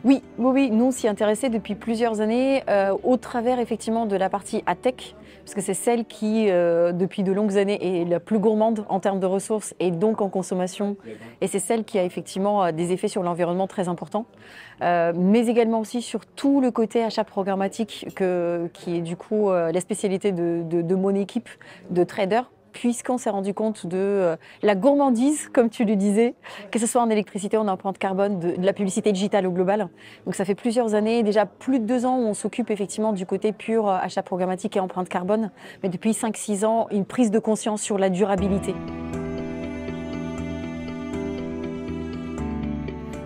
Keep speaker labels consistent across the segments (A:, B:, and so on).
A: Oui, nous on s'y intéressait depuis plusieurs années au travers effectivement de la partie AdTech, parce que c'est celle qui, depuis de longues années, est la plus gourmande en termes de ressources et donc en consommation. Et c'est celle qui a effectivement des effets sur l'environnement très importants. Mais également aussi sur tout le côté achat programmatique qui est du coup la spécialité de mon équipe de traders, puisqu'on s'est rendu compte de la gourmandise, comme tu le disais, que ce soit en électricité, en empreinte carbone, de la publicité digitale au global. Donc ça fait plusieurs années, déjà plus de 2 ans, où on s'occupe effectivement du côté pur achat programmatique et empreinte carbone, mais depuis 5-6 ans, une prise de conscience sur la durabilité.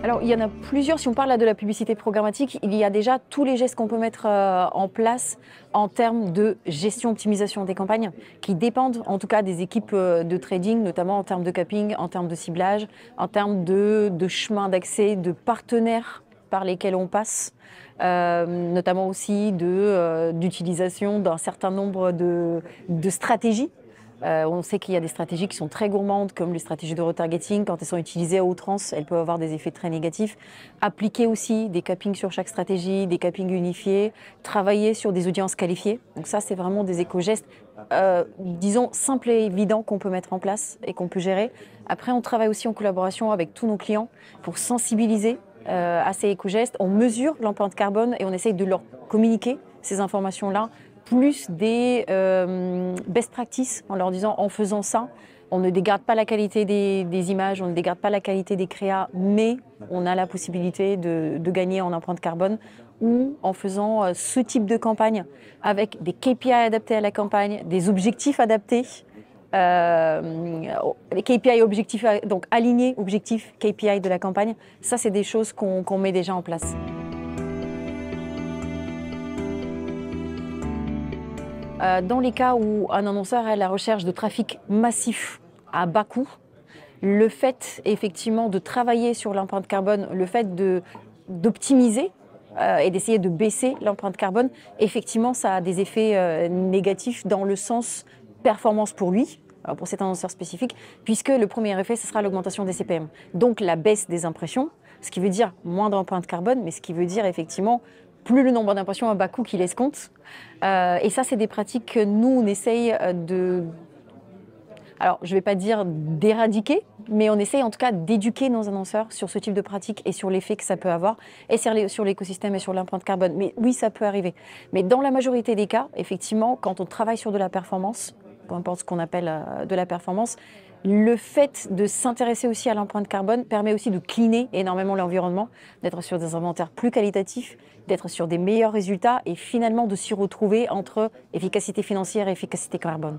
A: Alors, il y en a plusieurs. Si on parle là de la publicité programmatique, il y a déjà tous les gestes qu'on peut mettre en place en termes de gestion, optimisation des campagnes, qui dépendent en tout cas des équipes de trading, notamment en termes de capping, en termes de ciblage, en termes de chemin d'accès, de partenaires par lesquels on passe, notamment aussi d'utilisation d'un certain nombre de stratégies. On sait qu'il y a des stratégies qui sont très gourmandes, comme les stratégies de retargeting. Quand elles sont utilisées à outrance, elles peuvent avoir des effets très négatifs. Appliquer aussi des cappings sur chaque stratégie, des cappings unifiés, travailler sur des audiences qualifiées. Donc ça, c'est vraiment des éco-gestes, disons, simples et évidents qu'on peut mettre en place et qu'on peut gérer. Après, on travaille aussi en collaboration avec tous nos clients pour sensibiliser à ces éco-gestes. On mesure l'empreinte carbone et on essaye de leur communiquer ces informations-là, plus des best practices en leur disant en faisant ça, on ne dégrade pas la qualité des images, on ne dégrade pas la qualité des créas, mais on a la possibilité de gagner en empreinte carbone, ou en faisant ce type de campagne avec des KPI adaptés à la campagne, des objectifs adaptés, les KPI objectifs, donc alignés objectifs KPI de la campagne. Ça, c'est des choses qu'on met déjà en place. Dans les cas où un annonceur est à la recherche de trafic massif à bas coût, le fait effectivement de travailler sur l'empreinte carbone, le fait d'optimiser et d'essayer de baisser l'empreinte carbone, effectivement ça a des effets négatifs dans le sens performance pour lui, pour cet annonceur spécifique, puisque le premier effet, ce sera l'augmentation des CPM. Donc la baisse des impressions, ce qui veut dire moins d'empreinte carbone, mais ce qui veut dire effectivement plus le nombre d'impressions à bas coût qu'il escompte. Et ça, c'est des pratiques que nous, on essaye alors je ne vais pas dire d'éradiquer, mais on essaye en tout cas d'éduquer nos annonceurs sur ce type de pratique et sur l'effet que ça peut avoir, et sur l'écosystème et sur l'empreinte carbone. Mais oui, ça peut arriver. Mais dans la majorité des cas, effectivement, quand on travaille sur de la performance, peu importe ce qu'on appelle de la performance, le fait de s'intéresser aussi à l'empreinte carbone permet aussi de cleaner énormément l'environnement, d'être sur des inventaires plus qualitatifs, d'être sur des meilleurs résultats et finalement de s'y retrouver entre efficacité financière et efficacité carbone.